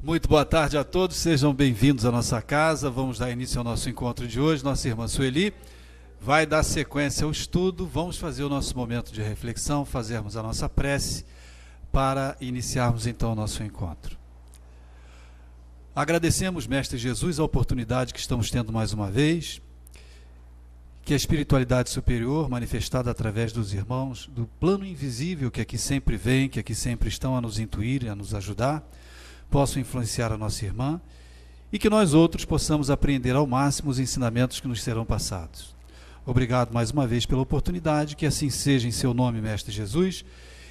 Muito boa tarde a todos, sejam bem-vindos à nossa casa. Vamos dar início ao nosso encontro de hoje. Nossa irmã Sueli vai dar sequência ao estudo. Vamos fazer o nosso momento de reflexão, fazermos a nossa prece para iniciarmos então o nosso encontro. Agradecemos, Mestre Jesus, a oportunidade que estamos tendo mais uma vez, que a espiritualidade superior, manifestada através dos irmãos, do plano invisível que aqui sempre vem, que aqui sempre estão a nos intuir e a nos ajudar, possam influenciar a nossa irmã e que nós outros possamos aprender ao máximo os ensinamentos que nos serão passados. Obrigado mais uma vez pela oportunidade, que assim seja em seu nome, Mestre Jesus,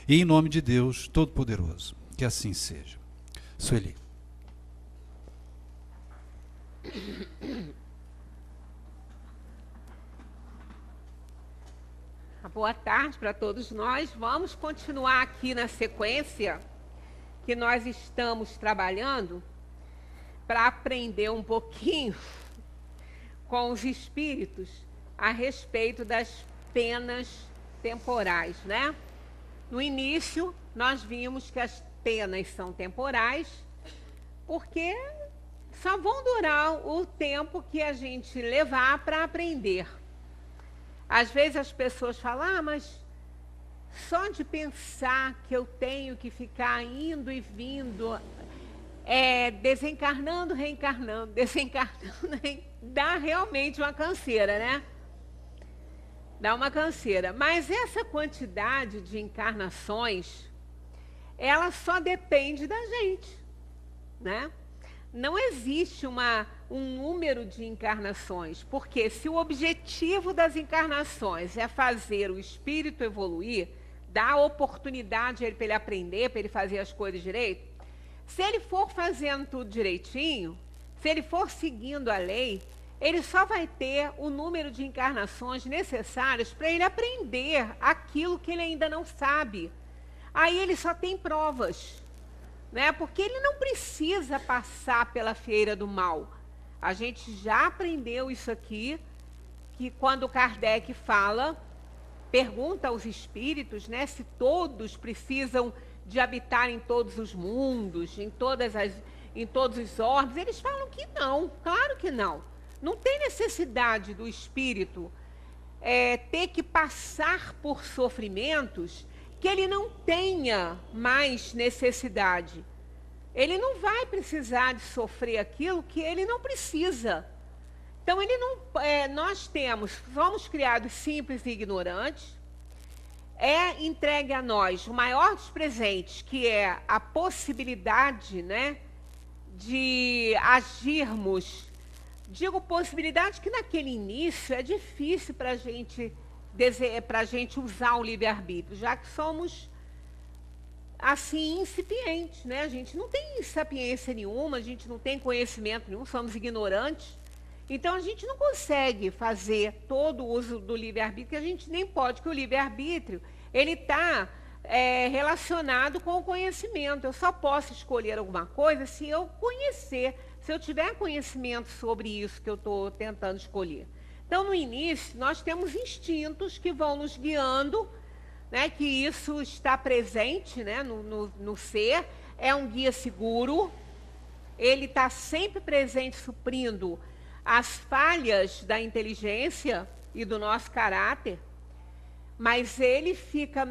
e em nome de Deus Todo-Poderoso. Que assim seja. Sueli. Boa tarde para todos nós. Vamos continuar aqui na sequência que nós estamos trabalhando para aprender um pouquinho com os espíritos a respeito das penas temporais, né? No início, nós vimos que as penas são temporais porque só vão durar o tempo que a gente levar para aprender. Às vezes as pessoas falam, mas só de pensar que eu tenho que ficar indo e vindo, desencarnando, reencarnando, dá realmente uma canseira, né? Dá uma canseira. Mas essa quantidade de encarnações, ela só depende da gente, né? Não existe um número de encarnações, porque se o objetivo das encarnações é fazer o espírito evoluir, dar oportunidade para ele aprender, para ele fazer as coisas direito, se ele for fazendo tudo direitinho, se ele for seguindo a lei, ele só vai ter o número de encarnações necessárias para ele aprender aquilo que ele ainda não sabe. Aí ele só tem provas, né? Porque ele não precisa passar pela feira do mal. A gente já aprendeu isso aqui, que quando Kardec pergunta aos espíritos, né, se todos precisam de habitar em todos os mundos, em todos os orbes, eles falam que não, claro que não. Não tem necessidade do espírito ter que passar por sofrimentos que ele não tenha mais necessidade. Ele não vai precisar de sofrer aquilo que ele não precisa. Então, nós somos criados simples e ignorantes, é entregue a nós o maior dos presentes, que é a possibilidade, né, de agirmos. Digo possibilidade que naquele início é difícil para a gente usar o livre-arbítrio, já que somos assim incipientes, né? A gente não tem sapiência nenhuma, a gente não tem conhecimento nenhum, somos ignorantes. Então a gente não consegue fazer todo o uso do livre-arbítrio, que a gente nem pode, porque o livre-arbítrio ele está relacionado com o conhecimento. Eu só posso escolher alguma coisa se eu conhecer, se eu tiver conhecimento sobre isso que eu estou tentando escolher. Então, no início, nós temos instintos que vão nos guiando, né, que isso está presente, né, no ser, é um guia seguro, ele está sempre presente, suprindo as falhas da inteligência e do nosso caráter, mas ele fica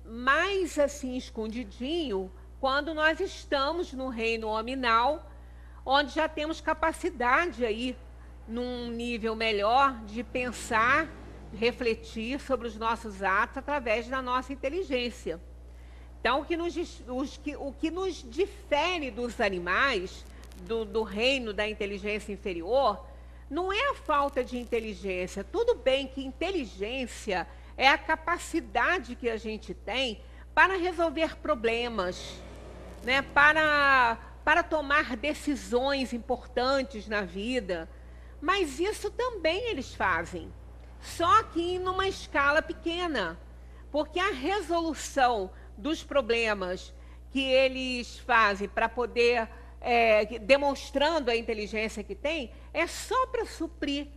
mais assim escondidinho quando nós estamos no reino nominal, onde já temos capacidade aí, num nível melhor, de pensar, refletir sobre os nossos atos através da nossa inteligência. Então, o que nos difere dos animais, do reino da inteligência inferior, não é a falta de inteligência. Tudo bem que inteligência é a capacidade que a gente tem para resolver problemas, né? Para tomar decisões importantes na vida. Mas isso também eles fazem, só que numa escala pequena, porque a resolução dos problemas que eles fazem para poder, demonstrando a inteligência que tem, é só para suprir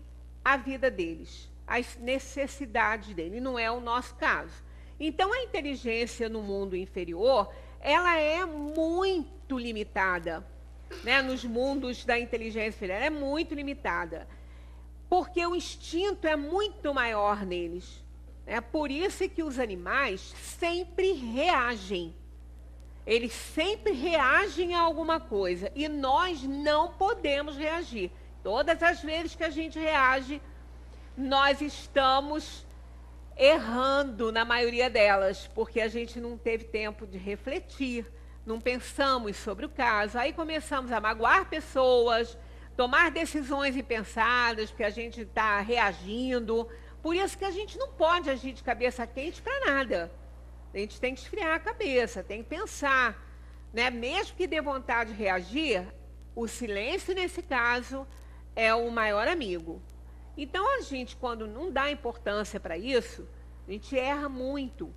a vida deles, as necessidades deles, não é o nosso caso. Então, a inteligência no mundo inferior, ela é muito limitada. né, nos mundos da inteligência artificial, é muito limitada. Porque o instinto é muito maior neles. É por isso que os animais sempre reagem. Eles sempre reagem a alguma coisa. E nós não podemos reagir. Todas as vezes que a gente reage, nós estamos errando na maioria delas, porque a gente não teve tempo de refletir, não pensamos sobre o caso. Aí começamos a magoar pessoas, tomar decisões impensadas, porque a gente está reagindo. Por isso que a gente não pode agir de cabeça quente para nada. A gente tem que esfriar a cabeça, tem que pensar, né? Mesmo que dê vontade de reagir, o silêncio, nesse caso, é o maior amigo. Então, a gente, quando não dá importância para isso, a gente erra muito.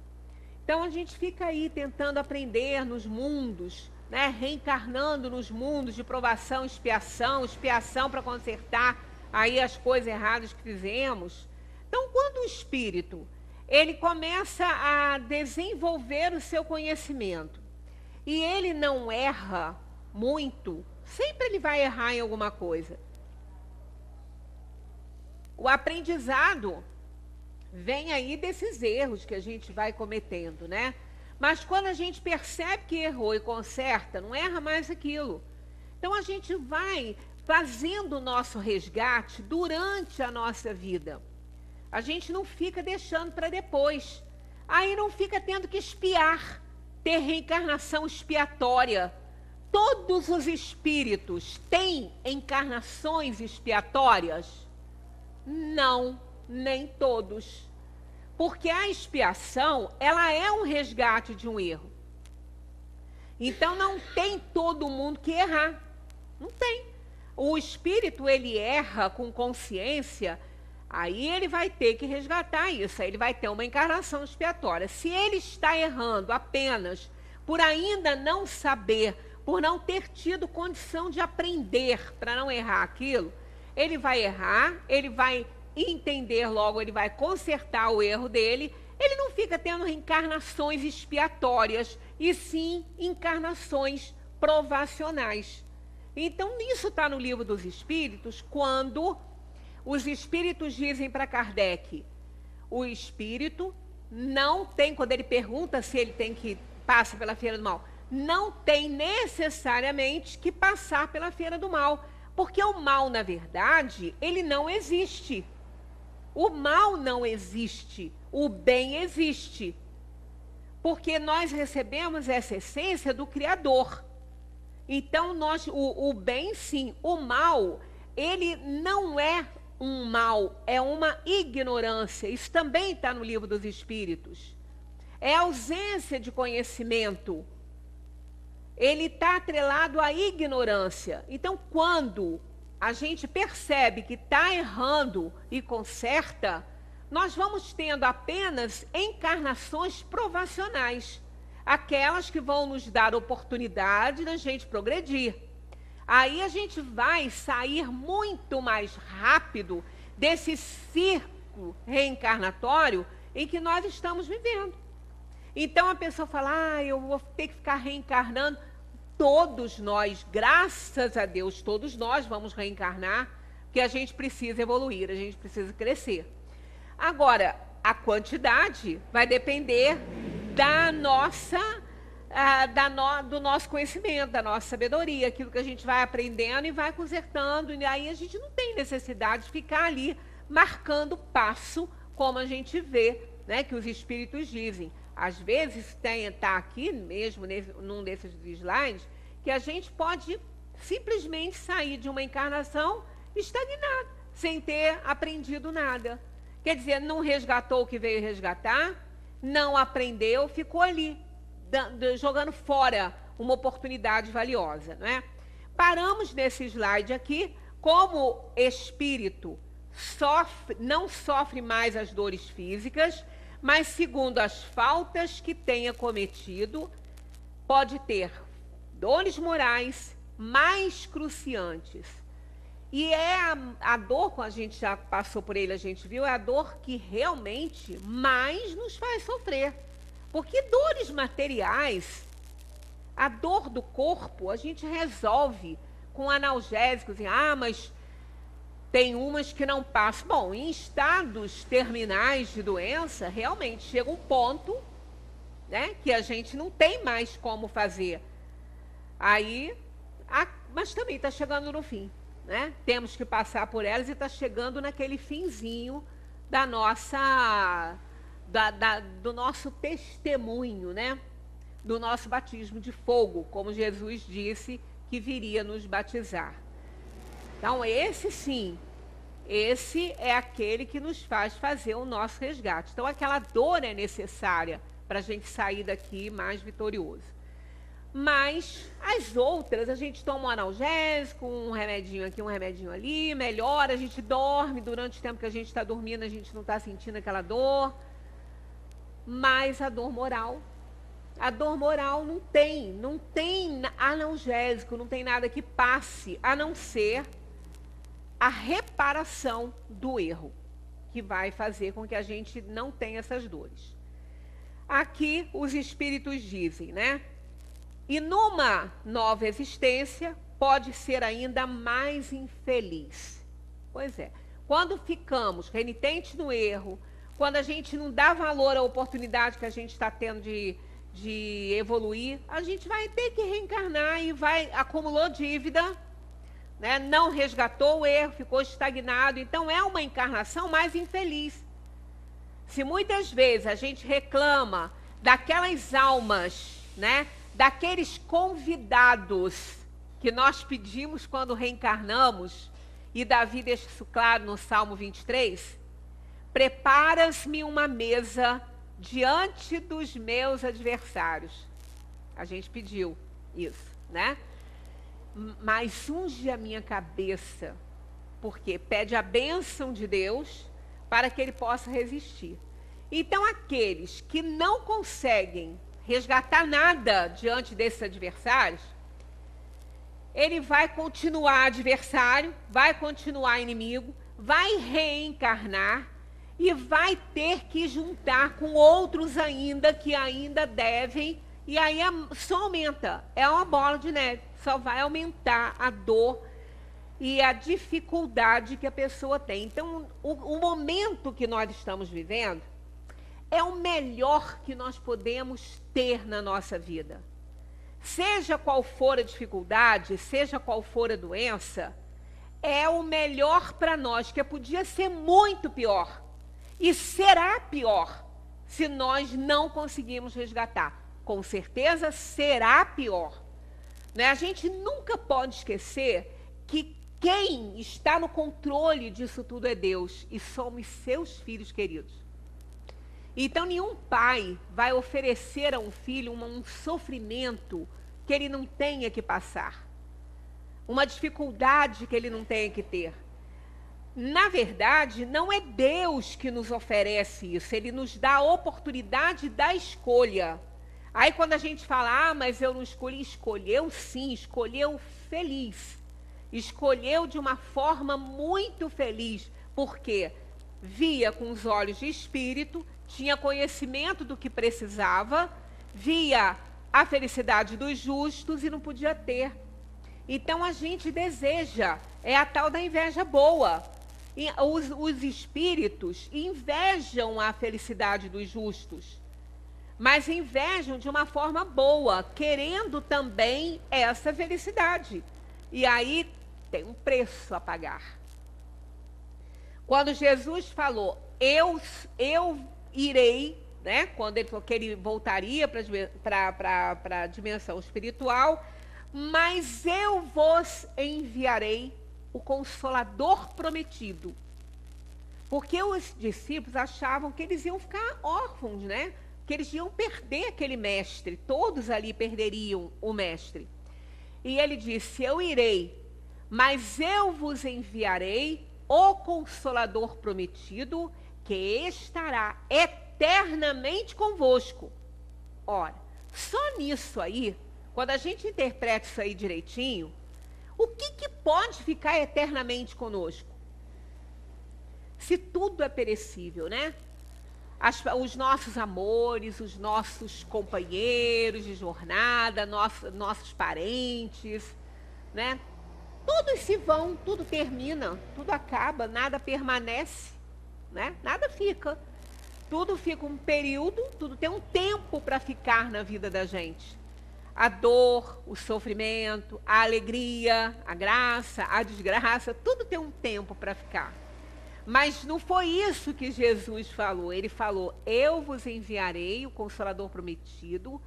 Então, a gente fica aí tentando aprender nos mundos, né? Reencarnando nos mundos de provação, expiação para consertar aí as coisas erradas que fizemos. Então, quando o espírito ele começa a desenvolver o seu conhecimento e ele não erra muito, sempre ele vai errar em alguma coisa. O aprendizado vem aí desses erros que a gente vai cometendo, né? Mas quando a gente percebe que errou e conserta, não erra mais aquilo. Então a gente vai fazendo o nosso resgate durante a nossa vida. A gente não fica deixando para depois. Aí não fica tendo que expiar, ter reencarnação expiatória. Todos os espíritos têm encarnações expiatórias? Não, nem todos. Porque a expiação, ela é um resgate de um erro. Então não tem todo mundo que errar. Não tem. O espírito, ele erra com consciência. Aí ele vai ter que resgatar isso, aí ele vai ter uma encarnação expiatória. Se ele está errando apenas por ainda não saber, por não ter tido condição de aprender para não errar aquilo, ele vai errar, ele vai entender logo, ele vai consertar o erro dele, ele não fica tendo encarnações expiatórias, e sim encarnações provacionais. Então, isso está no Livro dos Espíritos, quando os espíritos dizem para Kardec, o espírito não tem, quando ele pergunta se ele tem que passar pela feira do mal, não tem necessariamente que passar pela feira do mal, porque o mal, na verdade, ele não existe. O mal não existe, o bem existe. Porque nós recebemos essa essência do Criador. Então, o bem, sim, o mal, ele não é um mal, é uma ignorância. Isso também está no Livro dos Espíritos. É ausência de conhecimento. Ele está atrelado à ignorância. Então, quando a gente percebe que está errando e conserta, nós vamos tendo apenas encarnações provacionais, aquelas que vão nos dar oportunidade da gente progredir. Aí a gente vai sair muito mais rápido desse círculo reencarnatório em que nós estamos vivendo. Então a pessoa fala, eu vou ter que ficar reencarnando. Todos nós, graças a Deus, todos nós vamos reencarnar, porque a gente precisa evoluir, a gente precisa crescer. Agora, a quantidade vai depender da nossa... do nosso conhecimento, da nossa sabedoria, aquilo que a gente vai aprendendo e vai consertando, e aí a gente não tem necessidade de ficar ali marcando passo, como a gente vê, né, que os espíritos dizem. Às vezes está aqui mesmo, num desses slides, que a gente pode simplesmente sair de uma encarnação estagnado, sem ter aprendido nada. Quer dizer, não resgatou o que veio resgatar, não aprendeu, ficou ali, jogando fora uma oportunidade valiosa, não é? Paramos nesse slide aqui, como espírito não sofre mais as dores físicas, mas segundo as faltas que tenha cometido, pode ter dores morais mais cruciantes. E é a dor, quando a gente já passou por ele, a gente viu, é a dor que realmente mais nos faz sofrer. Porque dores materiais, A dor do corpo a gente resolve com analgésicos. Mas tem umas que não passam. Bom, em estados terminais de doença, realmente chega um ponto, né, que a gente não tem mais como fazer. Mas também está chegando no fim, né? Temos que passar por elas e está chegando naquele finzinho da nossa, do nosso testemunho, né? Do nosso batismo de fogo, como Jesus disse que viria nos batizar. Então, esse sim, esse é aquele que nos faz fazer o nosso resgate. Então, aquela dor é necessária para a gente sair daqui mais vitorioso. Mas as outras, a gente toma um analgésico, um remedinho aqui, um remedinho ali, melhora, a gente dorme, durante o tempo que a gente está dormindo, a gente não está sentindo aquela dor. Mas a dor moral não tem analgésico, não tem nada que passe, a não ser a reparação do erro, que vai fazer com que a gente não tenha essas dores. Aqui os espíritos dizem, né? E numa nova existência, pode ser ainda mais infeliz. Pois é. Quando ficamos renitentes no erro, quando a gente não dá valor à oportunidade que a gente está tendo de evoluir, a gente vai ter que reencarnar e acumulou dívida, né? Não resgatou o erro, ficou estagnado. Então, é uma encarnação mais infeliz. Se muitas vezes a gente reclama daquelas almas, né? Daqueles convidados que nós pedimos quando reencarnamos, e Davi deixa isso claro no Salmo 23, preparas-me uma mesa diante dos meus adversários. A gente pediu isso, né? Mas unge a minha cabeça, porque pede a bênção de Deus para que ele possa resistir. Então, aqueles que não conseguem resgatar nada diante desses adversários, ele vai continuar adversário, vai continuar inimigo, vai reencarnar e vai ter que juntar com outros ainda que ainda devem, e aí só aumenta, é uma bola de neve, só vai aumentar a dor e a dificuldade que a pessoa tem. Então, o momento que nós estamos vivendo é o melhor que nós podemos ter na nossa vida. Seja qual for a dificuldade, seja qual for a doença, é o melhor para nós, que podia ser muito pior. E será pior se nós não conseguirmos resgatar. Com certeza será pior. Né? A gente nunca pode esquecer que quem está no controle disso tudo é Deus, e somos seus filhos queridos. Então, nenhum pai vai oferecer a um filho um sofrimento que ele não tenha que passar, uma dificuldade que ele não tenha que ter. Na verdade, não é Deus que nos oferece isso, ele nos dá a oportunidade da escolha. Aí, quando a gente fala, mas eu não escolhi, escolheu sim, escolheu feliz, escolheu de uma forma muito feliz, porque via com os olhos de espírito, tinha conhecimento do que precisava, via a felicidade dos justos e não podia ter. Então a gente deseja, é a tal da inveja boa. E os espíritos invejam a felicidade dos justos, mas invejam de uma forma boa, querendo também essa felicidade. E aí tem um preço a pagar. Quando Jesus falou, eu irei, né? Quando ele falou que ele voltaria para a dimensão espiritual, mas eu vos enviarei o Consolador prometido. Porque os discípulos achavam que eles iam ficar órfãos, né? Que eles iam perder aquele mestre, todos ali perderiam o mestre. E ele disse, eu irei, mas eu vos enviarei o Consolador prometido, que estará eternamente convosco. Ora, só nisso aí, quando a gente interpreta isso aí direitinho, o que pode ficar eternamente conosco? Se tudo é perecível, né? os nossos amores, os nossos companheiros de jornada, nossos parentes, né? Todos se vão, tudo termina, tudo acaba, nada permanece, né? Nada fica. Tudo fica um período, tudo tem um tempo para ficar na vida da gente. A dor, o sofrimento, a alegria, a graça, a desgraça, tudo tem um tempo para ficar. Mas não foi isso que Jesus falou. Ele falou: eu vos enviarei o Consolador prometido,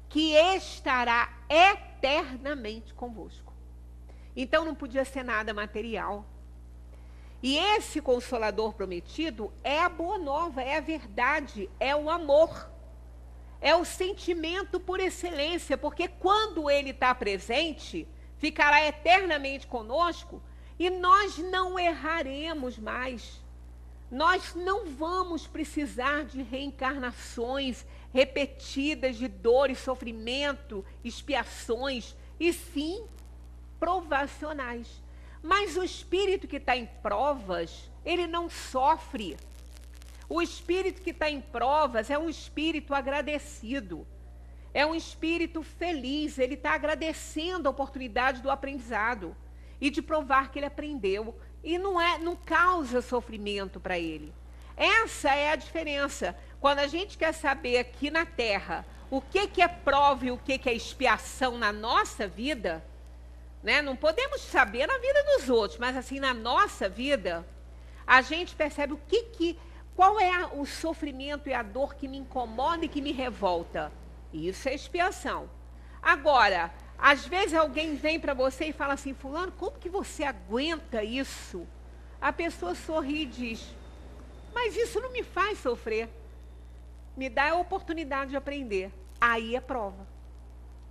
que estará eternamente convosco. Então não podia ser nada material. E esse Consolador prometido é a boa nova, é a verdade, é o amor. É o sentimento por excelência, porque quando ele está presente, ficará eternamente conosco, e nós não erraremos mais. Nós não vamos precisar de reencarnações repetidas de dor e sofrimento, expiações, e sim provacionais. Mas o espírito que está em provas, ele não sofre. O espírito que está em provas é um espírito agradecido. É um espírito feliz, ele está agradecendo a oportunidade do aprendizado e de provar que ele aprendeu. E não causa sofrimento para ele. Essa é a diferença. Quando a gente quer saber aqui na Terra o que é prova e o que é expiação na nossa vida, né? Não podemos saber na vida dos outros, mas assim, na nossa vida, a gente percebe qual é o sofrimento e a dor que me incomoda e que me revolta. Isso é expiação. Agora, às vezes alguém vem para você e fala assim: fulano, como que você aguenta isso? A pessoa sorri e diz: mas isso não me faz sofrer. Me dá a oportunidade de aprender. Aí é prova.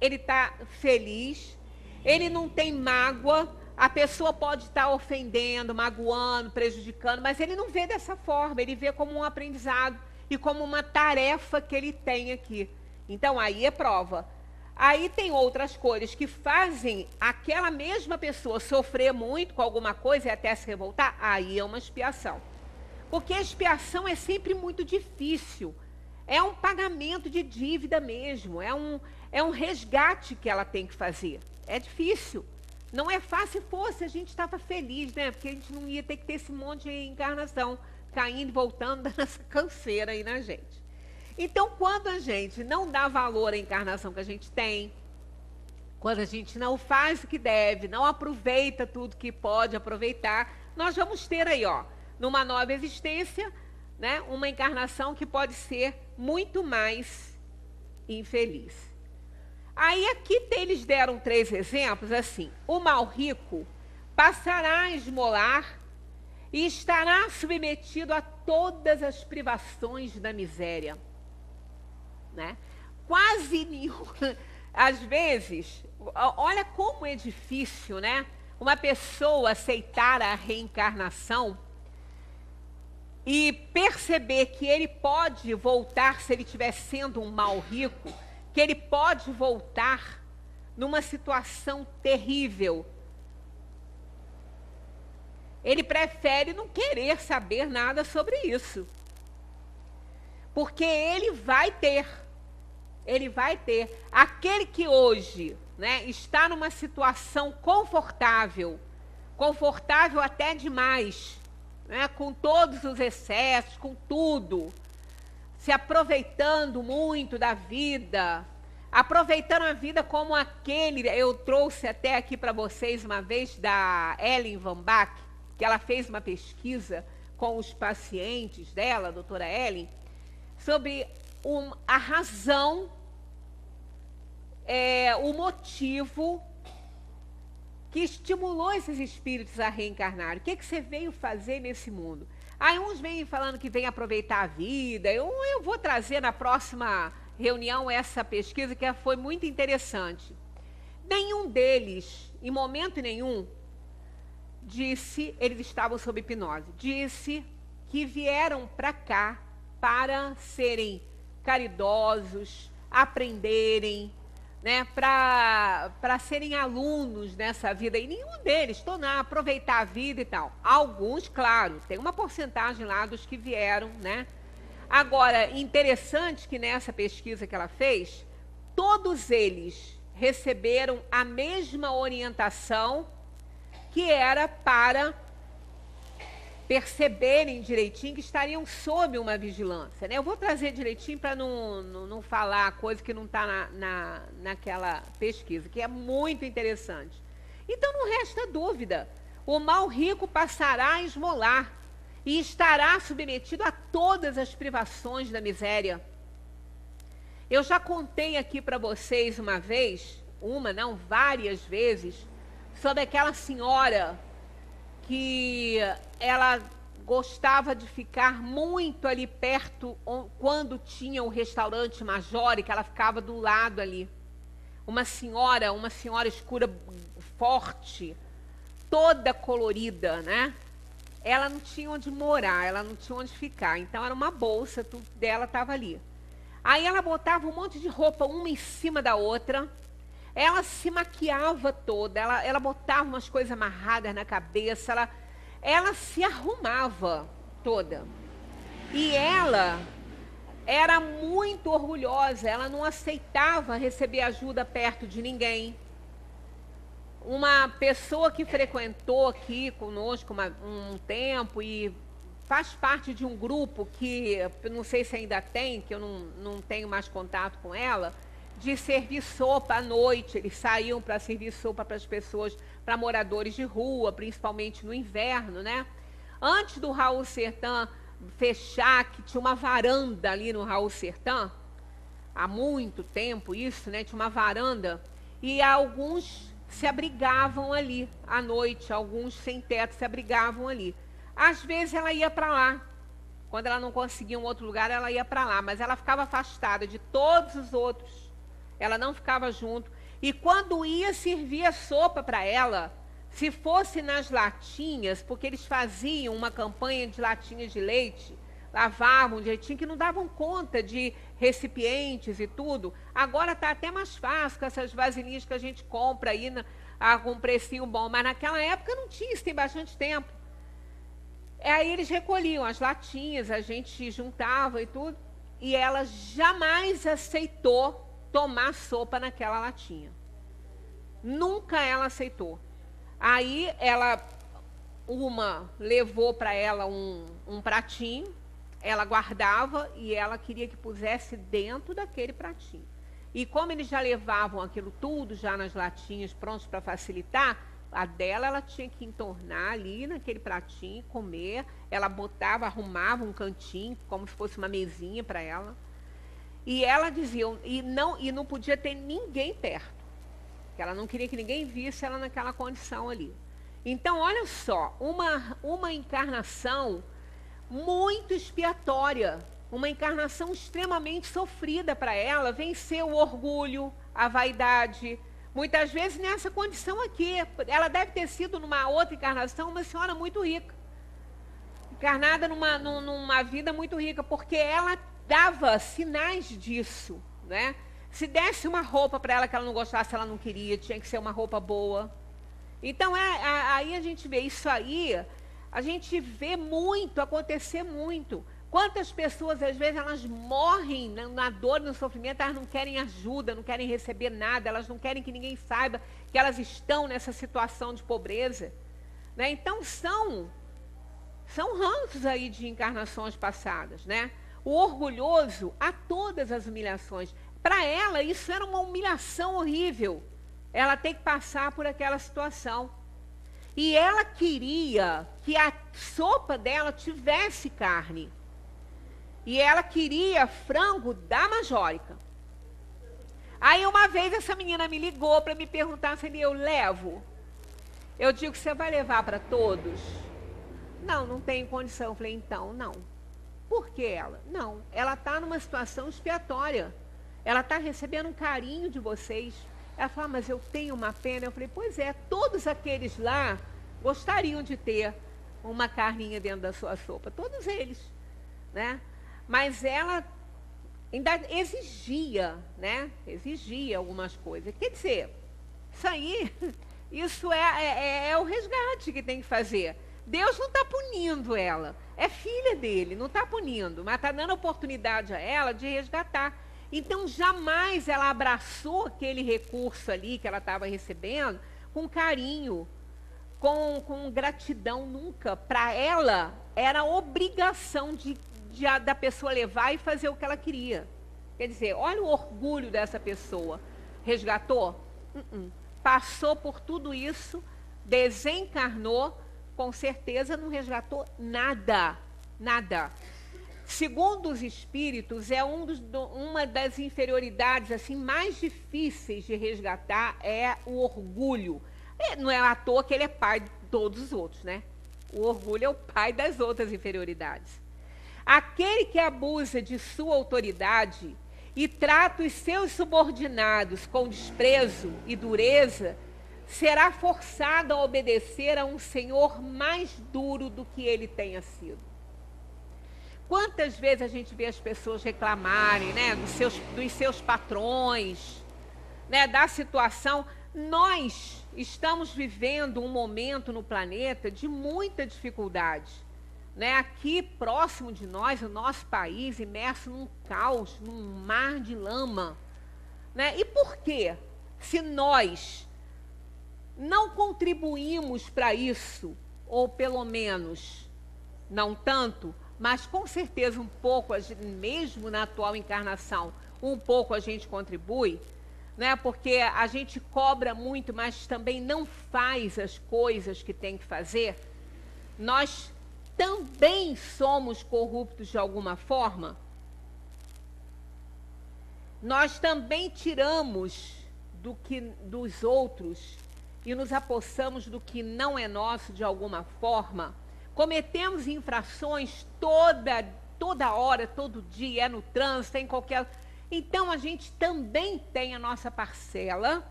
Ele está feliz, ele não tem mágoa. A pessoa pode estar ofendendo, magoando, prejudicando, mas ele não vê dessa forma. Ele vê como um aprendizado e como uma tarefa que ele tem aqui. Então, aí é prova. Aí tem outras coisas que fazem aquela mesma pessoa sofrer muito com alguma coisa e até se revoltar. Aí é uma expiação. Porque a expiação é sempre muito difícil. É um pagamento de dívida mesmo. É um resgate que ela tem que fazer. É difícil. Não é fácil. Se a gente estava feliz, né? Porque a gente não ia ter que ter esse monte de encarnação caindo e voltando, dando essa canseira aí na gente. Então, quando a gente não dá valor à encarnação que a gente tem, quando a gente não faz o que deve, não aproveita tudo que pode aproveitar, nós vamos ter aí, numa nova existência, né, uma encarnação que pode ser muito mais infeliz. Aí aqui eles deram 3 exemplos, assim: o mal rico passará a esmolar e estará submetido a todas as privações da miséria. Né? Quase nenhum. Às vezes, olha como é difícil, né? Uma pessoa aceitar a reencarnação e perceber que ele pode voltar, se ele estiver sendo um mal rico, que ele pode voltar numa situação terrível. Ele prefere não querer saber nada sobre isso. Porque ele vai ter. Aquele que hoje, né, está numa situação confortável até demais, né, com todos os excessos, com tudo, se aproveitando muito da vida, aproveitando a vida como aquele, eu trouxe até aqui para vocês uma vez da Ellen Van Bach, que ela fez uma pesquisa com os pacientes dela, a doutora Ellen, sobre a razão, o motivo que estimulou esses espíritos a reencarnar. O que você veio fazer nesse mundo? Aí uns vêm falando que vem aproveitar a vida. Eu vou trazer na próxima reunião essa pesquisa que foi muito interessante. Nenhum deles, em momento nenhum, disse, eles estavam sob hipnose, disse que vieram para cá para serem caridosos, aprenderem, né, para serem alunos nessa vida. E nenhum deles estou lá aproveitar a vida e tal. Alguns, claro, tem uma porcentagem lá dos que vieram, né? Agora, interessante que nessa pesquisa que ela fez, todos eles receberam a mesma orientação, que era para perceberem direitinho que estariam sob uma vigilância, né? Eu vou trazer direitinho para não falar coisa que não está naquela pesquisa, que é muito interessante. Então não resta dúvida, o mal rico passará a esmolar e estará submetido a todas as privações da miséria. Eu já contei aqui para vocês uma vez, várias vezes, sobre aquela senhora que ela gostava de ficar muito ali perto, quando tinha o restaurante Major, que ela ficava do lado ali. Uma senhora escura, forte, toda colorida, né? Ela não tinha onde morar, ela não tinha onde ficar. Então era uma bolsa, tudo dela estava ali. Aí ela botava um monte de roupa, uma em cima da outra. Ela se maquiava toda, ela botava umas coisas amarradas na cabeça, ela se arrumava toda. E ela era muito orgulhosa, ela não aceitava receber ajuda perto de ninguém. Uma pessoa que frequentou aqui conosco um tempo e faz parte de um grupo que, eu não sei se ainda tem, que eu não tenho mais contato com ela, de servir sopa à noite. Eles saíam para servir sopa para as pessoas, para moradores de rua, principalmente no inverno, né? Antes do Raul Sertã fechar, que tinha uma varanda ali no Raul Sertã, há muito tempo isso, né? Tinha uma varanda, e alguns se abrigavam ali à noite, alguns sem teto se abrigavam ali. Às vezes ela ia para lá. Quando ela não conseguia um outro lugar, ela ia para lá, mas ela ficava afastada de todos os outros. Ela não ficava junto. E quando ia servir a sopa para ela, se fosse nas latinhas, porque eles faziam uma campanha de latinhas de leite, lavavam direitinho, que não davam conta de recipientes e tudo. Agora está até mais fácil com essas vasilhinhas que a gente compra aí com um precinho bom, mas naquela época não tinha, isso tem bastante tempo. Aí eles recolhiam as latinhas, a gente juntava e tudo, e ela jamais aceitou tomar sopa naquela latinha. Nunca ela aceitou. Aí uma levou para ela um pratinho, ela guardava e ela queria que pusesse dentro daquele pratinho. E como eles já levavam aquilo tudo já nas latinhas prontos para facilitar, a dela ela tinha que entornar ali naquele pratinho, comer. Ela arrumava um cantinho, como se fosse uma mesinha para ela. E ela dizia, e não podia ter ninguém perto, que ela não queria que ninguém visse ela naquela condição ali. Então, olha só, uma encarnação muito expiatória, uma encarnação extremamente sofrida para ela, vencer o orgulho, a vaidade. Muitas vezes nessa condição aqui, ela deve ter sido numa outra encarnação uma senhora muito rica, encarnada numa vida muito rica, porque ela dava sinais disso, né? Se desse uma roupa para ela que ela não gostasse, ela não queria, tinha que ser uma roupa boa. Então, aí a gente vê isso aí, a gente vê muito, acontecer muito. Quantas pessoas, às vezes, elas morrem na dor, no sofrimento, elas não querem ajuda, não querem receber nada, elas não querem que ninguém saiba que elas estão nessa situação de pobreza, né? Então, são ranços aí de encarnações passadas, né? O orgulhoso a todas as humilhações. Para ela, isso era uma humilhação horrível. Ela tem que passar por aquela situação. E ela queria que a sopa dela tivesse carne. E ela queria frango da Majórica. Aí uma vez essa menina me ligou para me perguntar se eu levo. Eu digo, você vai levar para todos? Não tenho condição. Eu falei, então, não. Por que ela? Não, ela está numa situação expiatória. Ela está recebendo um carinho de vocês. Ela fala, mas eu tenho uma pena. Eu falei, pois é, todos aqueles lá gostariam de ter uma carninha dentro da sua sopa. Todos eles, né? Mas ela ainda exigia, né? Exigia algumas coisas. Quer dizer, isso aí, isso é o resgate que tem que fazer. Deus não está punindo ela. É filha dele, não está punindo, mas está dando oportunidade a ela de resgatar. Então, jamais ela abraçou aquele recurso ali que ela estava recebendo com carinho, com gratidão, nunca. Para ela, era obrigação da pessoa levar e fazer o que ela queria. Quer dizer, olha o orgulho dessa pessoa. Resgatou? Passou por tudo isso, desencarnou, com certeza não resgatou nada, nada. Segundo os espíritos, uma das inferioridades assim, mais difíceis de resgatar é o orgulho. Não é à toa que ele é pai de todos os outros, né? O orgulho é o pai das outras inferioridades. Aquele que abusa de sua autoridade e trata os seus subordinados com desprezo e dureza, será forçado a obedecer a um senhor mais duro do que ele tenha sido. Quantas vezes a gente vê as pessoas reclamarem, né, dos seus patrões, né, da situação. Nós estamos vivendo um momento no planeta de muita dificuldade. Né? Aqui, próximo de nós, o nosso país, imerso num caos, num mar de lama. Né? E por quê? Se nós não contribuímos para isso, ou pelo menos, não tanto, mas com certeza um pouco, mesmo na atual encarnação, um pouco a gente contribui, né? Porque a gente cobra muito, mas também não faz as coisas que tem que fazer. Nós também somos corruptos de alguma forma. Nós também tiramos dos outros e nos apossamos do que não é nosso de alguma forma. Cometemos infrações toda hora, todo dia, é no trânsito, é em qualquer... Então, a gente também tem a nossa parcela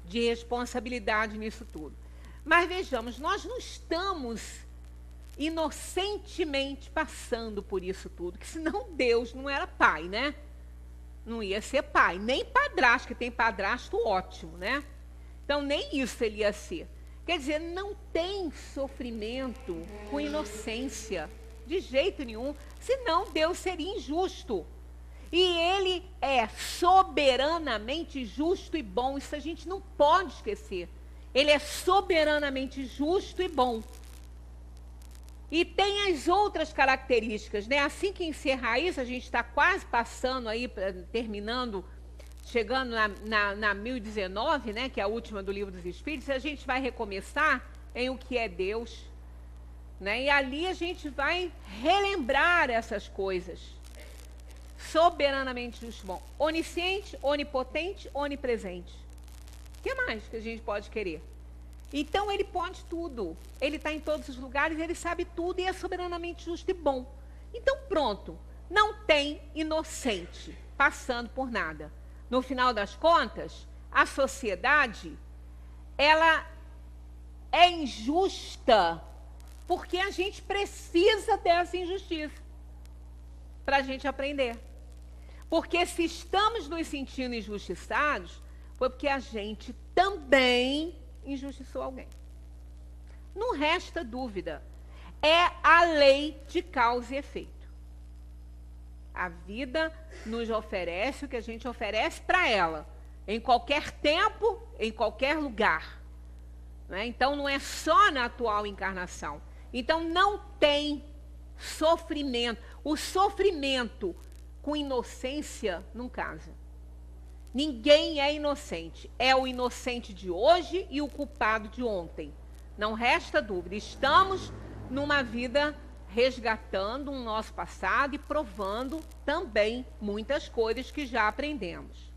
de responsabilidade nisso tudo. Mas vejamos, nós não estamos inocentemente passando por isso tudo, que senão Deus não era pai, né? Não ia ser pai, nem padrasto, que tem padrasto ótimo, né? Então, nem isso ele ia ser. Quer dizer, não tem sofrimento com inocência, de jeito nenhum, senão Deus seria injusto. E ele é soberanamente justo e bom, isso a gente não pode esquecer. Ele é soberanamente justo e bom. E tem as outras características, né? Assim que encerrar isso, a gente está quase passando aí, terminando, chegando na 1019, né? Que é a última do Livro dos Espíritos, a gente vai recomeçar em o que é Deus, né? E ali a gente vai relembrar essas coisas. Soberanamente justo, bom, onisciente, onipotente, onipresente. O que mais que a gente pode querer? Então ele pode tudo, ele está em todos os lugares, ele sabe tudo e é soberanamente justo e bom. Então pronto, não tem inocente passando por nada. No final das contas, a sociedade, ela é injusta porque a gente precisa dessa injustiça para a gente aprender. Porque se estamos nos sentindo injustiçados, foi porque a gente também injustiçou alguém. Não resta dúvida. É a lei de causa e efeito. A vida nos oferece o que a gente oferece para ela, em qualquer tempo, em qualquer lugar. Né? Então, não é só na atual encarnação. Então, não tem sofrimento. O sofrimento com inocência não casa. Ninguém é inocente. É o inocente de hoje e o culpado de ontem. Não resta dúvida. Estamos numa vida resgatando o nosso passado e provando também muitas coisas que já aprendemos.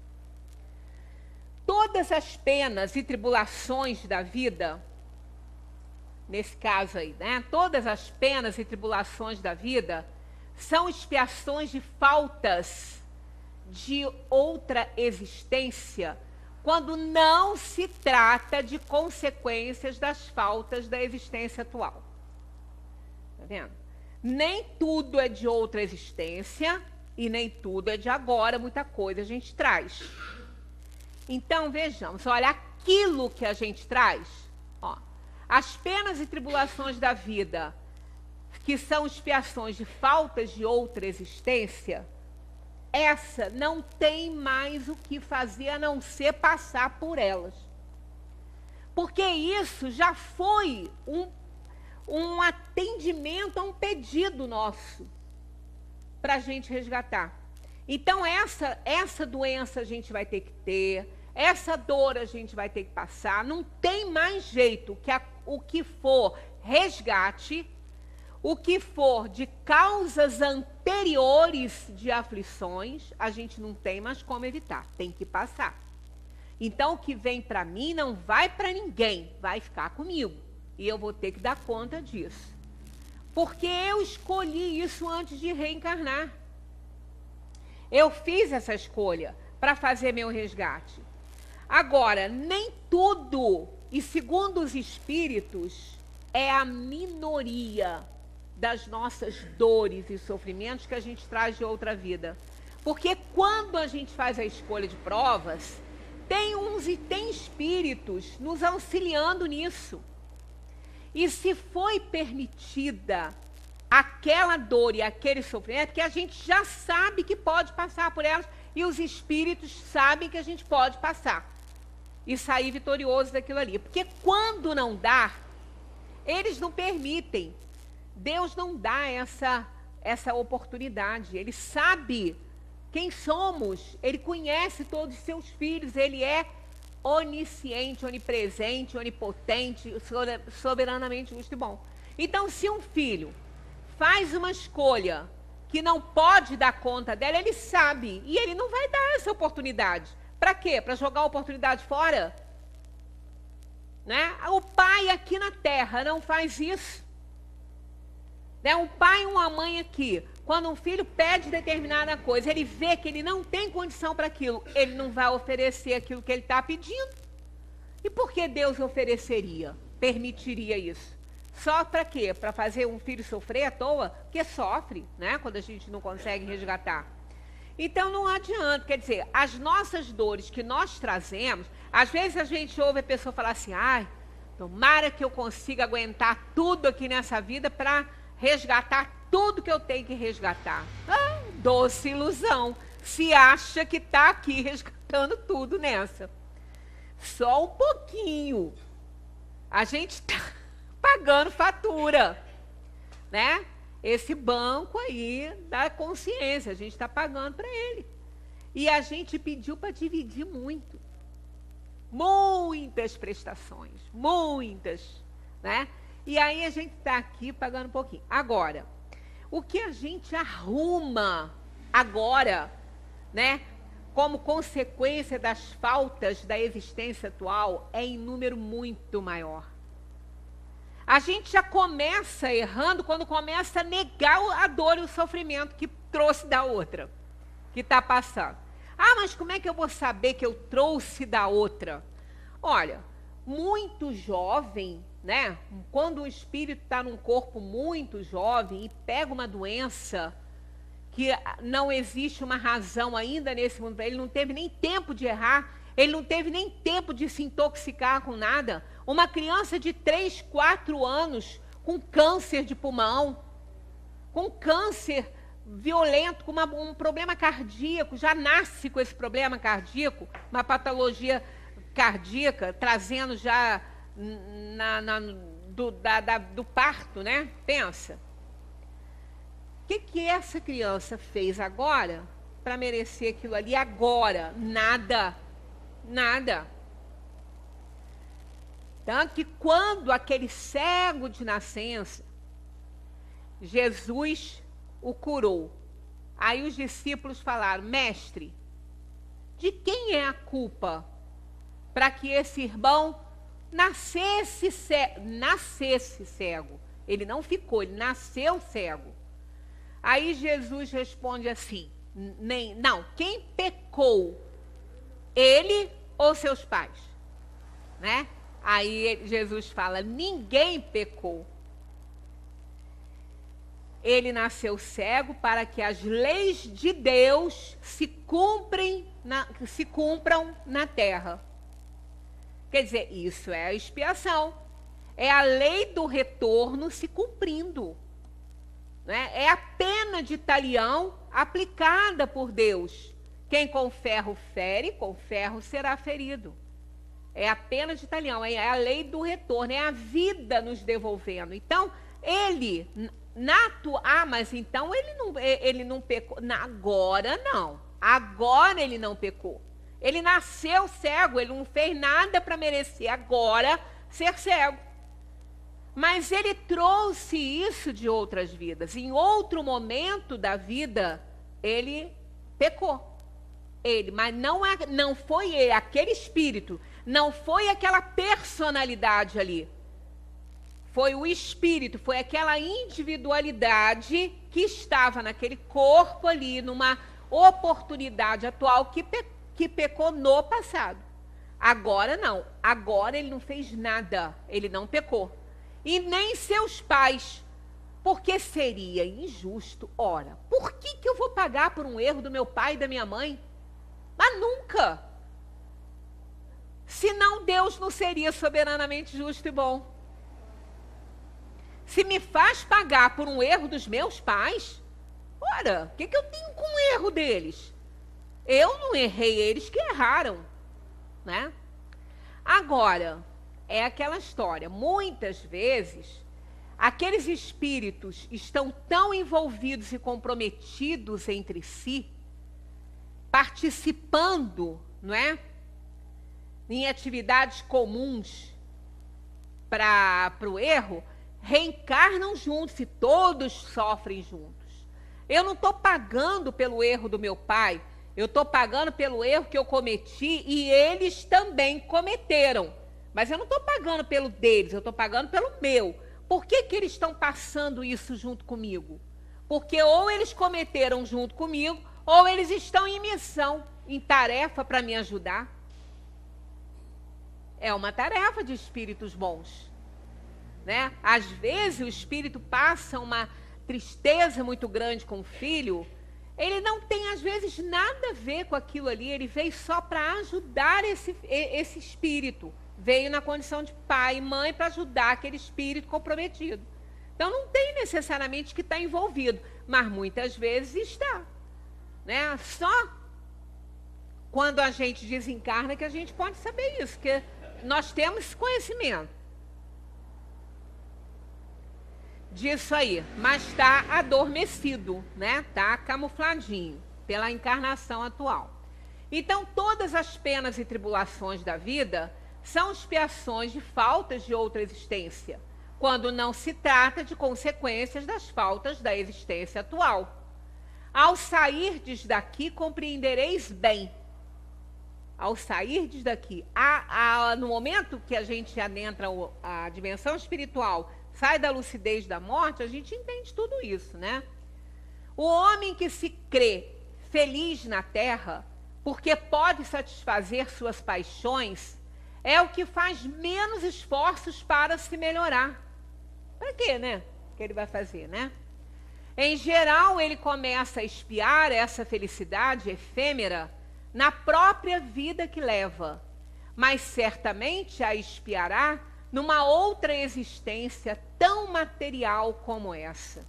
Todas as penas e tribulações da vida, nesse caso aí, né? Todas as penas e tribulações da vida são expiações de faltas de outra existência, quando não se trata de consequências das faltas da existência atual. Tá vendo? Nem tudo é de outra existência e nem tudo é de agora, muita coisa a gente traz. Então, vejamos, olha, aquilo que a gente traz, ó, as penas e tribulações da vida, que são expiações de faltas de outra existência, essa não tem mais o que fazer a não ser passar por elas. Porque isso já foi um atendimento a um pedido nosso para a gente resgatar. Então, essa doença a gente vai ter que ter, essa dor a gente vai ter que passar, não tem mais jeito. O que for resgate, o que for de causas anteriores de aflições, a gente não tem mais como evitar, tem que passar. Então, o que vem para mim não vai para ninguém, vai ficar comigo. E eu vou ter que dar conta disso. Porque eu escolhi isso antes de reencarnar. Eu fiz essa escolha para fazer meu resgate. Agora, nem tudo, e segundo os espíritos, é a minoria das nossas dores e sofrimentos que a gente traz de outra vida. Porque quando a gente faz a escolha de provas, tem espíritos nos auxiliando nisso. E se foi permitida aquela dor e aquele sofrimento, que a gente já sabe que pode passar por elas, e os espíritos sabem que a gente pode passar e sair vitorioso daquilo ali. Porque quando não dá, eles não permitem. Deus não dá essa oportunidade. Ele sabe quem somos, ele conhece todos os seus filhos, ele é onisciente, onipresente, onipotente, soberanamente justo e bom. Então, se um filho faz uma escolha que não pode dar conta dela, ele sabe, e ele não vai dar essa oportunidade. Para quê? Para jogar a oportunidade fora? Né? O pai aqui na Terra não faz isso. Né? Um pai e uma mãe aqui, quando um filho pede determinada coisa, ele vê que ele não tem condição para aquilo, ele não vai oferecer aquilo que ele está pedindo. E por que Deus ofereceria, permitiria isso? Só para quê? Para fazer um filho sofrer à toa? Porque sofre, né? Quando a gente não consegue resgatar. Então não adianta, quer dizer, as nossas dores que nós trazemos, às vezes a gente ouve a pessoa falar assim, ai, tomara que eu consiga aguentar tudo aqui nessa vida para resgatar tudo que eu tenho que resgatar. Ah, doce ilusão, se acha que está aqui resgatando tudo nessa. Só um pouquinho. A gente está pagando fatura, né? Esse banco aí da consciência, a gente está pagando para ele. E a gente pediu para dividir muito. Muitas prestações, muitas, né? E aí a gente está aqui pagando um pouquinho. Agora, o que a gente arruma agora, né? Como consequência das faltas da existência atual, é em número muito maior. A gente já começa errando quando começa a negar a dor e o sofrimento que trouxe da outra, que está passando. Ah, mas como é que eu vou saber que eu trouxe da outra? Olha, muito jovem, né? Quando o espírito está num corpo muito jovem e pega uma doença que não existe uma razão ainda nesse mundo, ele não teve nem tempo de errar, ele não teve nem tempo de se intoxicar com nada. Uma criança de 3, 4 anos com câncer de pulmão, com câncer violento, com um problema cardíaco, já nasce com esse problema cardíaco, uma patologia cardíaca, trazendo já do parto, né? Pensa. O que essa criança fez agora para merecer aquilo ali agora? Nada. Nada. Tanto que quando aquele cego de nascença, Jesus o curou. Aí os discípulos falaram, mestre, de quem é a culpa para que esse irmão nascesse cego? Ele não ficou, ele nasceu cego. Aí Jesus responde assim, não, quem pecou? Ele ou seus pais? Né? Aí Jesus fala, ninguém pecou. Ele nasceu cego para que as leis de Deus se cumpram na terra. Quer dizer, isso é a expiação. É a lei do retorno se cumprindo. Né? É a pena de talião aplicada por Deus. Quem com ferro fere, com ferro será ferido. É a pena de talião, é a lei do retorno, é a vida nos devolvendo. Então, ele, mas então ele não pecou. Agora não. Agora ele não pecou. Ele nasceu cego, ele não fez nada para merecer agora ser cego. Mas ele trouxe isso de outras vidas. Em outro momento da vida, ele pecou. Mas não foi ele, aquele espírito, não foi aquela personalidade ali. Foi o espírito, foi aquela individualidade que estava naquele corpo ali, numa oportunidade atual que pecou no passado. Agora não, agora ele não fez nada, ele não pecou. E nem seus pais, porque seria injusto. Ora, por que eu vou pagar por um erro do meu pai e da minha mãe? Mas nunca. Senão Deus não seria soberanamente justo e bom. Se me faz pagar por um erro dos meus pais, ora, o que eu tenho com o erro deles? Eu não errei, eles que erraram, né? Agora, é aquela história, muitas vezes, aqueles espíritos estão tão envolvidos e comprometidos entre si, participando, não é? Em atividades comuns para o erro, reencarnam juntos e todos sofrem juntos. Eu não estou pagando pelo erro do meu pai, eu estou pagando pelo erro que eu cometi e eles também cometeram. Mas eu não estou pagando pelo deles, eu estou pagando pelo meu. Por que eles estão passando isso junto comigo? Porque ou eles cometeram junto comigo, ou eles estão em missão, em tarefa para me ajudar. É uma tarefa de espíritos bons. Né? Às vezes o espírito passa uma tristeza muito grande com o filho, ele não tem às vezes nada a ver com aquilo ali, ele veio só para ajudar esse espírito. Veio na condição de pai e mãe para ajudar aquele espírito comprometido. Então não tem necessariamente que estar envolvido, mas muitas vezes está. Né? Só quando a gente desencarna que a gente pode saber isso, porque nós temos esse conhecimento disso aí, mas está adormecido, né? Está camufladinho pela encarnação atual. Então todas as penas e tribulações da vida são expiações de faltas de outra existência, quando não se trata de consequências das faltas da existência atual. Ao sairdes daqui, compreendereis bem. Ao sairdes daqui, no momento que a gente adentra a dimensão espiritual, sai da lucidez da morte, a gente entende tudo isso, né? O homem que se crê feliz na terra, porque pode satisfazer suas paixões, é o que faz menos esforços para se melhorar. Para quê, né? Que ele vai fazer, né? Em geral, ele começa a espiar essa felicidade efêmera na própria vida que leva, mas certamente a espiará numa outra existência tão material como essa.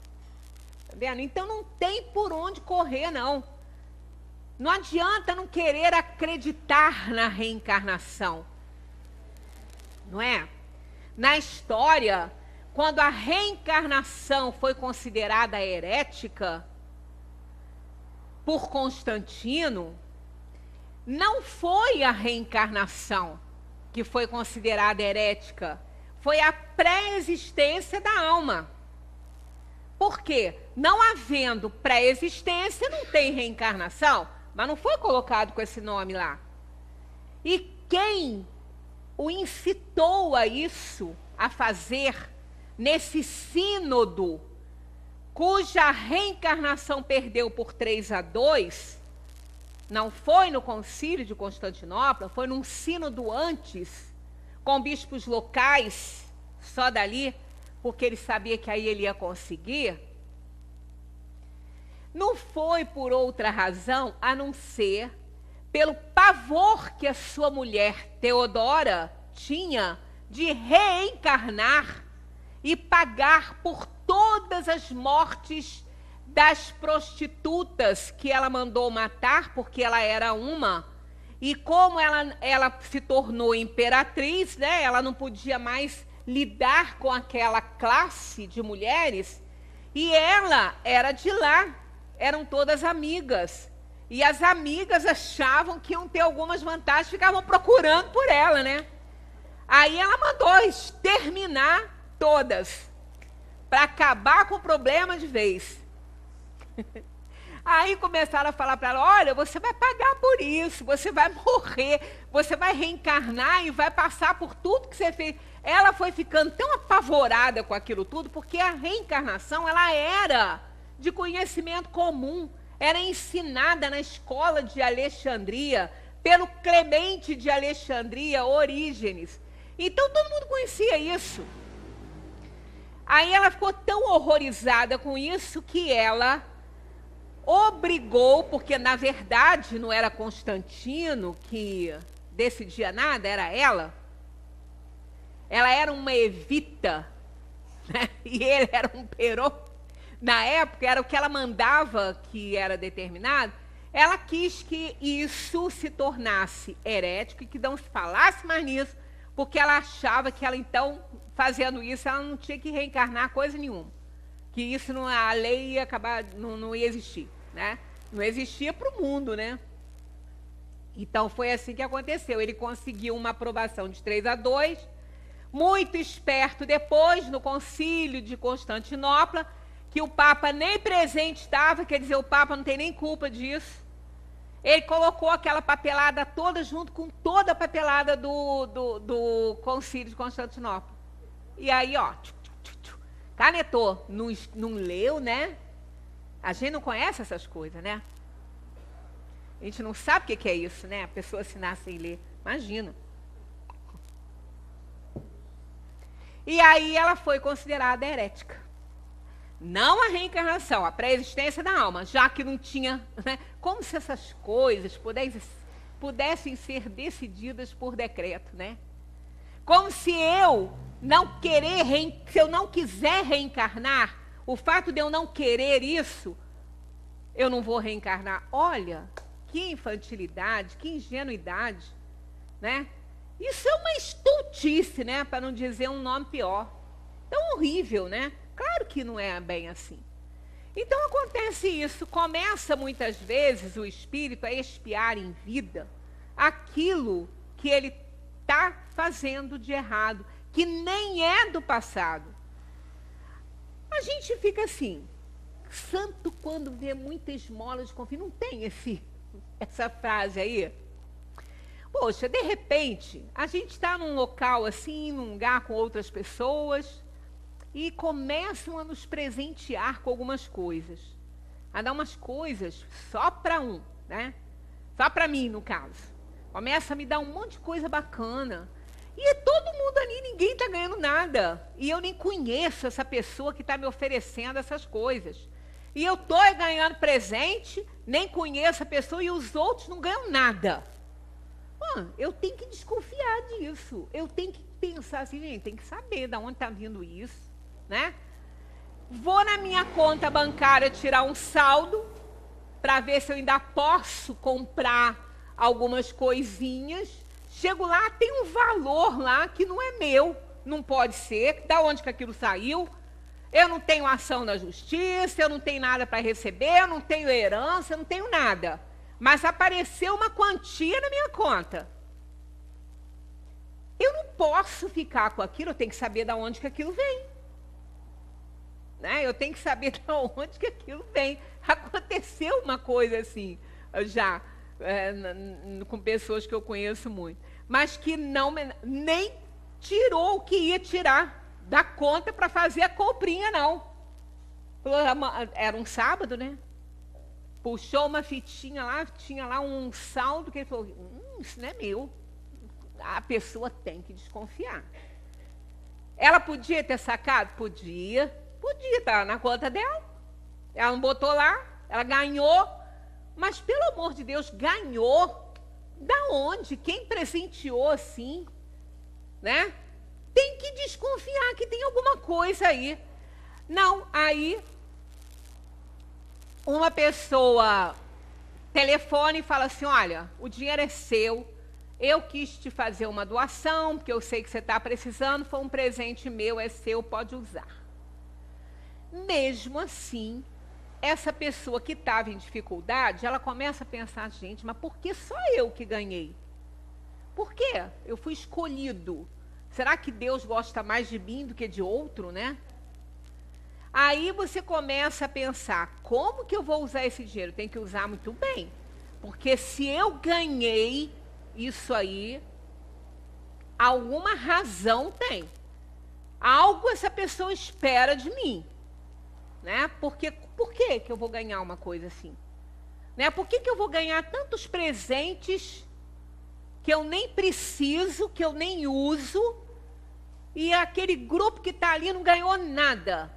Tá vendo? Então não tem por onde correr, não. Não adianta não querer acreditar na reencarnação. Não é? Na história, quando a reencarnação foi considerada herética por Constantino, não foi a reencarnação que foi considerada herética, foi a pré-existência da alma. Por quê? Não havendo pré-existência, não tem reencarnação, mas não foi colocado com esse nome lá. E quem o incitou a isso, a fazer nesse sínodo, cuja reencarnação perdeu por 3-2, não foi no concílio de Constantinopla, foi num sínodo antes, com bispos locais, só dali, porque ele sabia que aí ele ia conseguir. Não foi por outra razão, a não ser pelo pavor que a sua mulher, Teodora, tinha de reencarnar e pagar por todas as mortes das prostitutas que ela mandou matar, porque ela era uma, e como ela se tornou imperatriz, né, ela não podia mais lidar com aquela classe de mulheres, e ela era de lá, eram todas amigas. E as amigas achavam que iam ter algumas vantagens, ficavam procurando por ela, né? Aí ela mandou exterminar todas, para acabar com o problema de vez. Aí começaram a falar para ela, olha, você vai pagar por isso, você vai morrer, você vai reencarnar e vai passar por tudo que você fez. Ela foi ficando tão apavorada com aquilo tudo, porque a reencarnação, ela era de conhecimento comum, era ensinada na escola de Alexandria, pelo Clemente de Alexandria, Orígenes. Então todo mundo conhecia isso. Aí ela ficou tão horrorizada com isso que ela obrigou, porque na verdade não era Constantino que decidia nada, era ela. Ela era uma Evita, né? E ele era um Perón. Na época, era o que ela mandava que era determinado. Ela quis que isso se tornasse herético e que não se falasse mais nisso, porque ela achava que ela, então, fazendo isso, ela não tinha que reencarnar coisa nenhuma. Que isso, não, a lei ia acabar, não ia existir, né? Não existia para o mundo, né? Então, foi assim que aconteceu. Ele conseguiu uma aprovação de 3-2, muito esperto depois, no concílio de Constantinopla, que o Papa nem presente estava, quer dizer, o Papa não tem nem culpa disso. Ele colocou aquela papelada toda junto com toda a papelada do concílio de Constantinopla. E aí, ó, canetou. Não leu, né? A gente não conhece essas coisas, né? A gente não sabe o que é isso, né? A pessoa assinar sem ler. Imagina. E aí ela foi considerada herética. Não a reencarnação, a pré-existência da alma, já que não tinha, né? Como se essas coisas pudessem ser decididas por decreto, né? Como se se eu não quiser reencarnar, o fato de eu não querer isso, eu não vou reencarnar. Olha, que infantilidade, que ingenuidade, né? Isso é uma estultice, né? Para não dizer um nome pior. Tão horrível, né? Claro que não é bem assim. Então acontece isso, começa muitas vezes o espírito a expiar em vida aquilo que ele está fazendo de errado, que nem é do passado. A gente fica assim, santo quando vê muita esmola de confio, não tem essa frase aí? Poxa, de repente, a gente está num local assim, num lugar com outras pessoas, e começam a nos presentear com algumas coisas. A dar umas coisas só para um, né? Só para mim, no caso. Começa a me dar um monte de coisa bacana. E todo mundo ali, ninguém está ganhando nada. E eu nem conheço essa pessoa que está me oferecendo essas coisas. E eu estou ganhando presente, nem conheço a pessoa e os outros não ganham nada. Eu tenho que desconfiar disso. Eu tenho que pensar assim, gente, tem que saber de onde está vindo isso. Né? Vou na minha conta bancária tirar um saldo para ver se eu ainda posso comprar algumas coisinhas. Chego lá, tem um valor lá que não é meu, não pode ser. Da onde que aquilo saiu? Eu não tenho ação na justiça, eu não tenho nada para receber, eu não tenho herança, eu não tenho nada. Mas apareceu uma quantia na minha conta. Eu não posso ficar com aquilo, eu tenho que saber de onde que aquilo vem. Né? Eu tenho que saber de onde que aquilo vem. Aconteceu uma coisa assim, já, com pessoas que eu conheço muito, mas que nem tirou o que ia tirar da conta para fazer a comprinha, não. Era um sábado, né? Puxou uma fitinha lá, tinha lá um saldo que ele falou, isso não é meu. A pessoa tem que desconfiar. Ela podia ter sacado? Podia estar na conta dela. Ela não botou lá, ela ganhou. Mas, pelo amor de Deus, ganhou? Da onde? Quem presenteou assim? Né? tem que desconfiar que tem alguma coisa aí. Não, aí uma pessoa telefone e fala assim, olha, o dinheiro é seu, eu quis te fazer uma doação, porque eu sei que você está precisando, foi um presente meu, é seu, pode usar. Mesmo assim, essa pessoa que estava em dificuldade, ela começa a pensar, gente, mas por que só eu que ganhei? Por quê? Eu fui escolhido. Será que Deus gosta mais de mim do que de outro, né? Aí você começa a pensar, como que eu vou usar esse dinheiro? Tem que usar muito bem. Porque se eu ganhei isso aí, alguma razão tem. Algo essa pessoa espera de mim. Né? Por que eu vou ganhar uma coisa assim? Né? Por que eu vou ganhar tantos presentes que eu nem preciso, que eu nem uso, e aquele grupo que está ali não ganhou nada?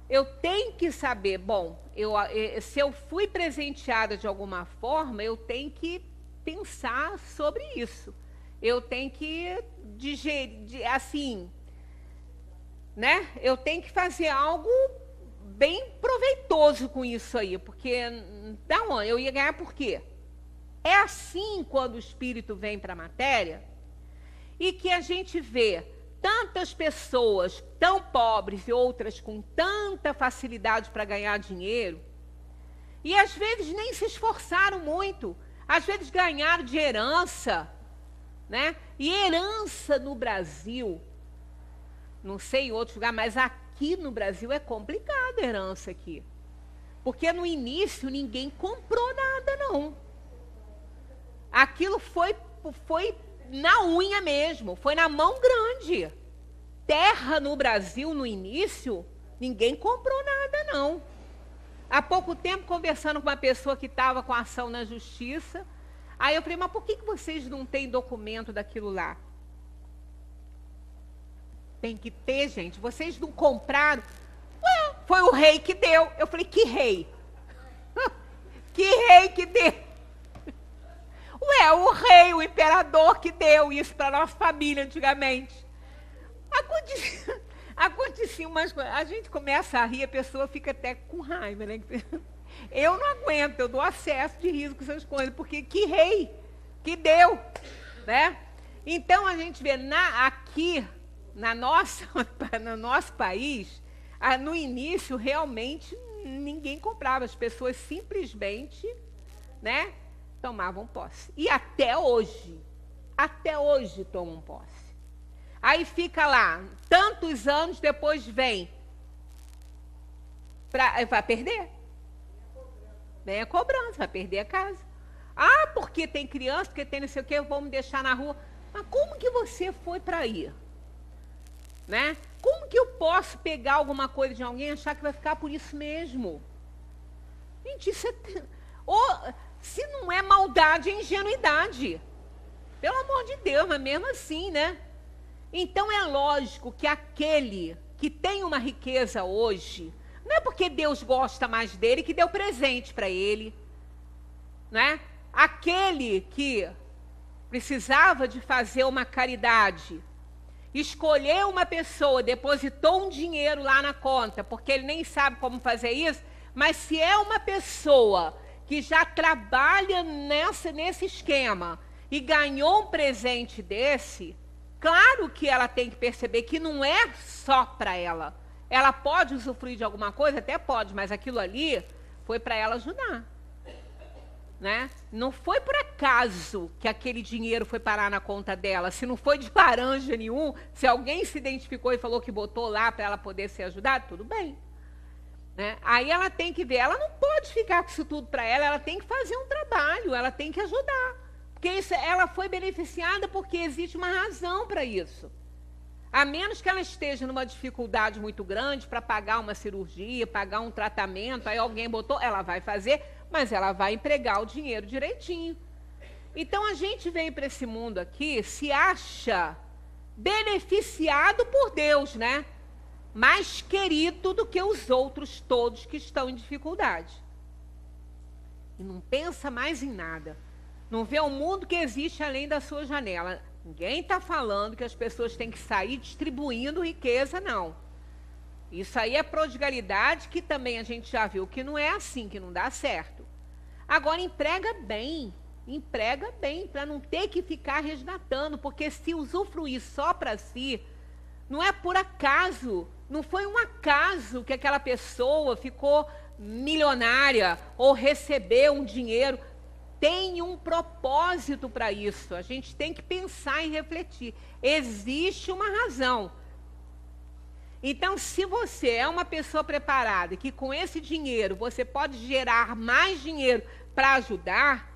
Eu tenho que saber, bom, se eu fui presenteada de alguma forma, eu tenho que pensar sobre isso. Eu tenho que digerir, assim, né? Eu tenho que fazer algo bem proveitoso com isso aí, porque da onde? Eu ia ganhar por quê? É assim quando o espírito vem para a matéria e que a gente vê tantas pessoas tão pobres e outras com tanta facilidade para ganhar dinheiro, e às vezes nem se esforçaram muito, às vezes ganharam de herança, né? E herança no Brasil, não sei em outros lugares, mas aqui no Brasil é complicado a herança aqui. Porque no início ninguém comprou nada, não. Aquilo foi na unha mesmo, foi na mão grande. Terra no Brasil, no início, ninguém comprou nada, não. Há pouco tempo, conversando com uma pessoa que estava com ação na justiça, aí eu falei, mas por que vocês não têm documento daquilo lá? Tem que ter, gente. Vocês não compraram? Ué, foi o rei que deu. Eu falei, que rei? Que rei que deu? Ué, o rei, o imperador que deu isso para a nossa família antigamente. Acontecia umas coisas. A gente começa a rir, a pessoa fica até com raiva, né? Eu não aguento, eu dou acesso de riso com essas coisas, porque que rei que deu, né? Então a gente vê aqui no nosso país, no início realmente ninguém comprava, as pessoas simplesmente, né, tomavam posse. E até hoje tomam posse. Aí fica lá, tantos anos depois vem, vai perder. Vem a cobrança, vai perder a casa. Ah, porque tem criança, porque tem não sei o quê, vamos deixar na rua. Mas como que você foi para aí? Né? Como que eu posso pegar alguma coisa de alguém e achar que vai ficar por isso mesmo? Gente, isso é... se não é maldade, é ingenuidade. Pelo amor de Deus, mas mesmo assim, né? Então é lógico que aquele que tem uma riqueza hoje, não é porque Deus gosta mais dele que deu presente para ele, né? Aquele que precisava de fazer uma caridade, escolheu uma pessoa, depositou um dinheiro lá na conta, porque ele nem sabe como fazer isso, mas se é uma pessoa que já trabalha nesse esquema e ganhou um presente desse, claro que ela tem que perceber que não é só para ela. Ela pode usufruir de alguma coisa? Até pode, mas aquilo ali foi para ela ajudar. Né? Não foi por acaso que aquele dinheiro foi parar na conta dela. Se não foi de laranja nenhum, se alguém se identificou e falou que botou lá para ela poder ser ajudada, tudo bem. Né? Aí ela tem que ver, ela não pode ficar com isso tudo para ela, ela tem que fazer um trabalho, ela tem que ajudar. Porque ela foi beneficiada porque existe uma razão para isso. A menos que ela esteja numa dificuldade muito grande para pagar uma cirurgia, pagar um tratamento, aí alguém botou, ela vai fazer, mas ela vai empregar o dinheiro direitinho. Então a gente vem para esse mundo aqui, se acha beneficiado por Deus, né? Mais querido do que os outros todos que estão em dificuldade. E não pensa mais em nada. Não vê o mundo que existe além da sua janela. Ninguém está falando que as pessoas têm que sair distribuindo riqueza, não. Isso aí é prodigalidade, que também a gente já viu que não é assim, que não dá certo. Agora, emprega bem, para não ter que ficar resgatando, porque se usufruir só para si, não é por acaso, não foi um acaso que aquela pessoa ficou milionária ou recebeu um dinheiro. Tem um propósito para isso. A gente tem que pensar e refletir. Existe uma razão. Então, se você é uma pessoa preparada, que com esse dinheiro você pode gerar mais dinheiro para ajudar,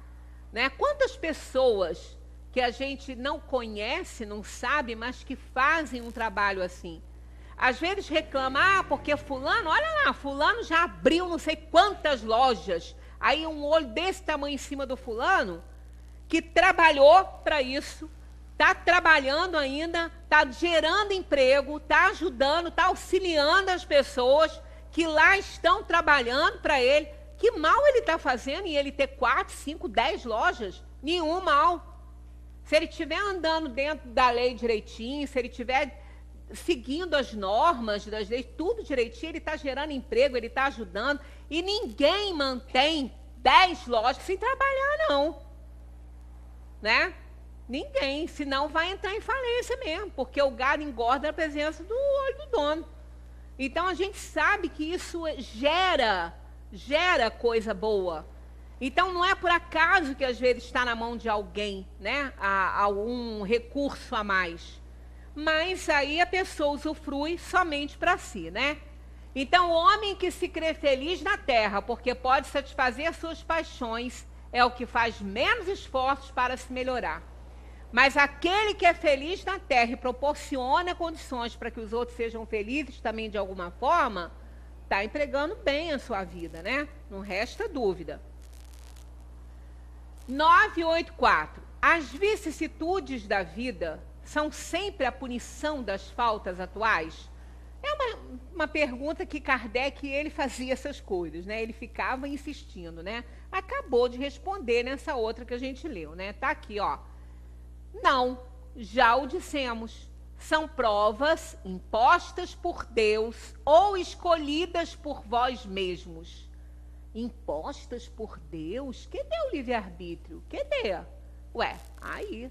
né? Quantas pessoas que a gente não conhece, não sabe, mas que fazem um trabalho assim? Às vezes reclama, porque fulano, olha lá, fulano já abriu não sei quantas lojas. Aí um olho desse tamanho em cima do fulano, que trabalhou para isso, está trabalhando ainda, está gerando emprego, está ajudando, está auxiliando as pessoas que lá estão trabalhando para ele. Que mal ele está fazendo em ele ter 4, 5, 10 lojas? Nenhum mal. Se ele estiver andando dentro da lei direitinho, se ele estiver seguindo as normas das leis, tudo direitinho, ele está gerando emprego, ele está ajudando. E ninguém mantém 10 lojas sem trabalhar, não. Né? Ninguém, senão vai entrar em falência mesmo, porque o gado engorda na presença do olho do dono. Então, a gente sabe que isso gera coisa boa. Então, não é por acaso que às vezes está na mão de alguém, né, algum recurso a mais. Mas aí a pessoa usufrui somente para si, né? Então, o homem que se crê feliz na terra, porque pode satisfazer suas paixões, é o que faz menos esforços para se melhorar. Mas aquele que é feliz na terra e proporciona condições para que os outros sejam felizes também de alguma forma, está empregando bem a sua vida, né? Não resta dúvida. 984. As vicissitudes da vida são sempre a punição das faltas atuais? É uma pergunta que Kardec, ele fazia essas coisas, né? Ele ficava insistindo, né? Acabou de responder nessa outra que a gente leu, né? Tá aqui, ó. Não, já o dissemos. São provas impostas por Deus ou escolhidas por vós mesmos. Impostas por Deus? Que deu o livre-arbítrio? Que deu? Ué, aí...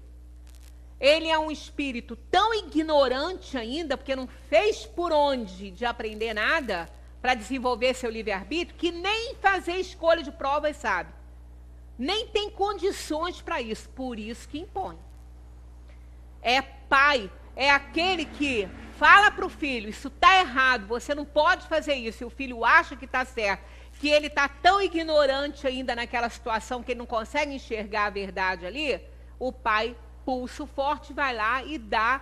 Ele é um espírito tão ignorante ainda, porque não fez por onde de aprender nada para desenvolver seu livre-arbítrio, que nem fazer escolha de provas sabe. Nem tem condições para isso, por isso que impõe. É pai, é aquele que fala para o filho, isso está errado, você não pode fazer isso, e o filho acha que está certo, que ele está tão ignorante ainda naquela situação que ele não consegue enxergar a verdade ali, o pai pulso forte vai lá e dá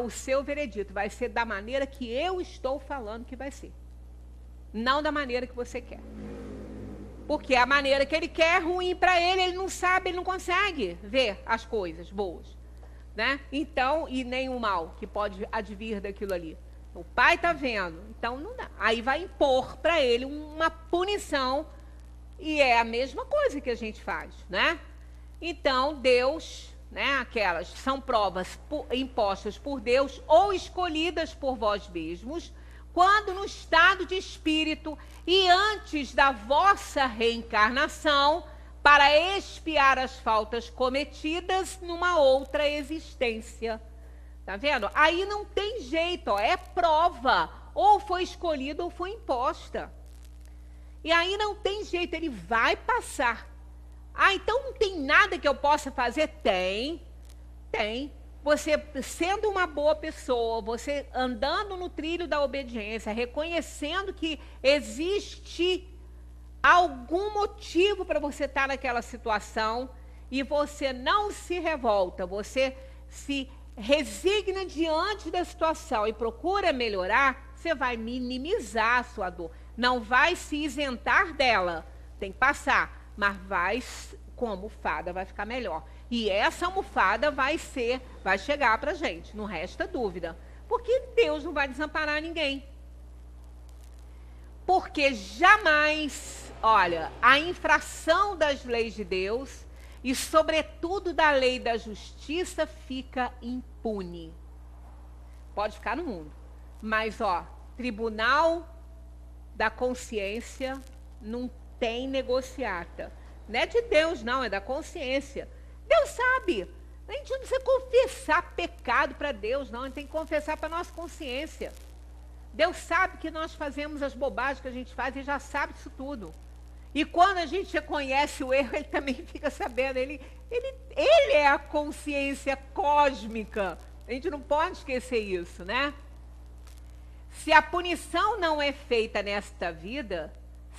o seu veredito. Vai ser da maneira que eu estou falando que vai ser. Não da maneira que você quer. Porque a maneira que ele quer é ruim para ele, ele não sabe, ele não consegue ver as coisas boas. Né? Então, e nem o mal que pode advir daquilo ali. O pai está vendo, então não dá. Aí vai impor para ele uma punição, e é a mesma coisa que a gente faz, né? Então, Deus... Né, aquelas são provas impostas por Deus ou escolhidas por vós mesmos, quando no estado de espírito e antes da vossa reencarnação, para expiar as faltas cometidas numa outra existência. Tá vendo? Aí não tem jeito, ó, é prova, ou foi escolhida ou foi imposta. E aí não tem jeito, ele vai passar. Ah, então não tem nada que eu possa fazer? Tem. Você sendo uma boa pessoa, você andando no trilho da obediência, reconhecendo que existe algum motivo para você estar naquela situação e você não se revolta, você se resigna diante da situação e procura melhorar, você vai minimizar a sua dor. Não vai se isentar dela, tem que passar. Mas vai, com a almofada, vai ficar melhor. E essa almofada vai chegar para a gente, não resta dúvida. Porque Deus não vai desamparar ninguém. Porque jamais, olha, a infração das leis de Deus e, sobretudo, da lei da justiça, fica impune. Pode ficar no mundo. Mas, tribunal da consciência não tem negociata. Não é de Deus, não, é da consciência. Deus sabe. A gente não precisa confessar pecado para Deus, não. A gente tem que confessar para a nossa consciência. Deus sabe que nós fazemos as bobagens que a gente faz e já sabe disso tudo. E quando a gente reconhece o erro, ele também fica sabendo. Ele é a consciência cósmica. A gente não pode esquecer isso, né? Se a punição não é feita nesta vida,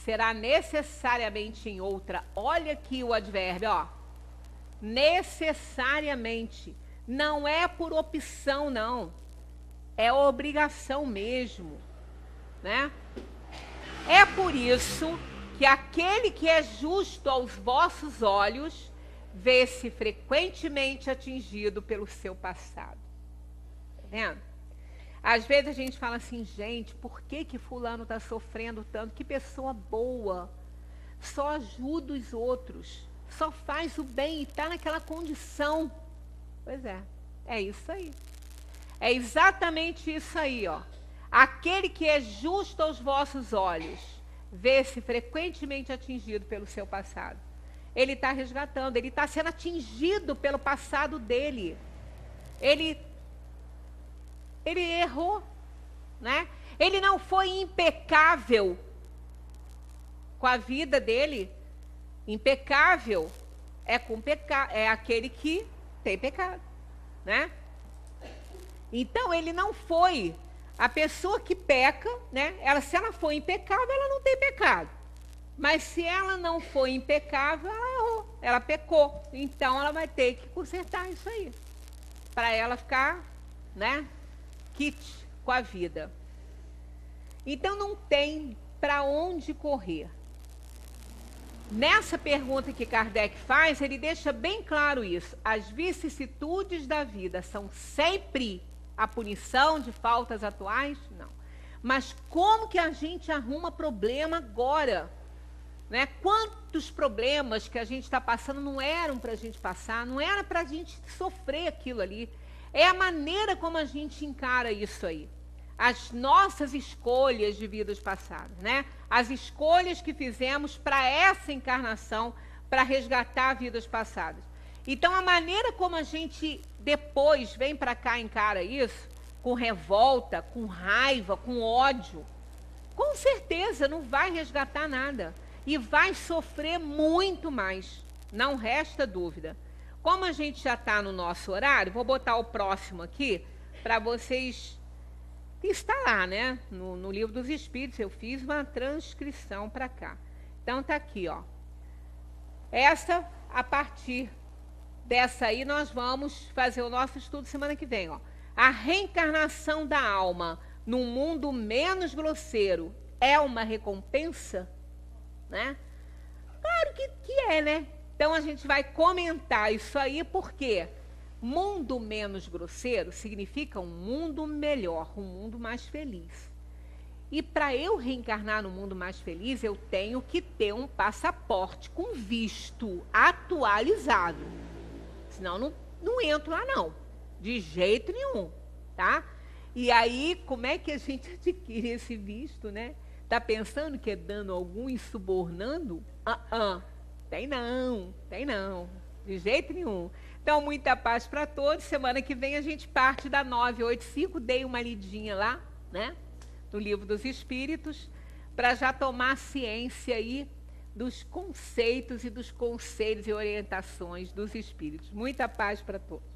será necessariamente em outra. Olha aqui o advérbio, necessariamente. Não é por opção, não. É obrigação mesmo, né? É por isso que aquele que é justo aos vossos olhos vê-se frequentemente atingido pelo seu passado. Tá vendo? Às vezes a gente fala assim, gente, por que fulano está sofrendo tanto? Que pessoa boa, só ajuda os outros, só faz o bem e está naquela condição. Pois é isso aí. É exatamente isso aí, Aquele que é justo aos vossos olhos, vê-se frequentemente atingido pelo seu passado. Ele está resgatando, ele está sendo atingido pelo passado dele. Ele errou, né? Ele não foi impecável com a vida dele. Impecável é aquele que tem pecado, né? Então ele não foi. A pessoa que peca, né? Se ela for impecável, ela não tem pecado. Mas se ela não for impecável, ela errou, ela pecou. Então ela vai ter que consertar isso aí, para ela ficar, né, quite com a vida. Então não tem para onde correr. Nessa pergunta que Kardec faz, ele deixa bem claro isso. As vicissitudes da vida são sempre a punição de faltas atuais? Não. Mas como que a gente arruma problema agora? Né? Quantos problemas que a gente está passando não eram para a gente passar, não era para a gente sofrer aquilo ali. É a maneira como a gente encara isso aí. As nossas escolhas de vidas passadas, né? As escolhas que fizemos para essa encarnação, para resgatar vidas passadas. Então, a maneira como a gente depois vem para cá e encara isso, com revolta, com raiva, com ódio, com certeza não vai resgatar nada. E vai sofrer muito mais, não resta dúvida. Como a gente já está no nosso horário, vou botar o próximo aqui para vocês. Está lá, né? No Livro dos Espíritos, eu fiz uma transcrição para cá. Então está aqui, Essa, a partir dessa aí, nós vamos fazer o nosso estudo semana que vem, A reencarnação da alma num mundo menos grosseiro é uma recompensa? Né? Claro que é, né? Então a gente vai comentar isso aí, porque mundo menos grosseiro significa um mundo melhor, um mundo mais feliz. E para eu reencarnar no mundo mais feliz, eu tenho que ter um passaporte com visto atualizado. Senão não entro lá não, de jeito nenhum, tá? E aí, como é que a gente adquire esse visto, né? Tá pensando que é dando algum e subornando? Tem não, de jeito nenhum. Então, muita paz para todos. Semana que vem a gente parte da 985, dei uma lidinha lá, né, no Livro dos Espíritos, para já tomar ciência aí dos conceitos e dos conselhos e orientações dos Espíritos. Muita paz para todos.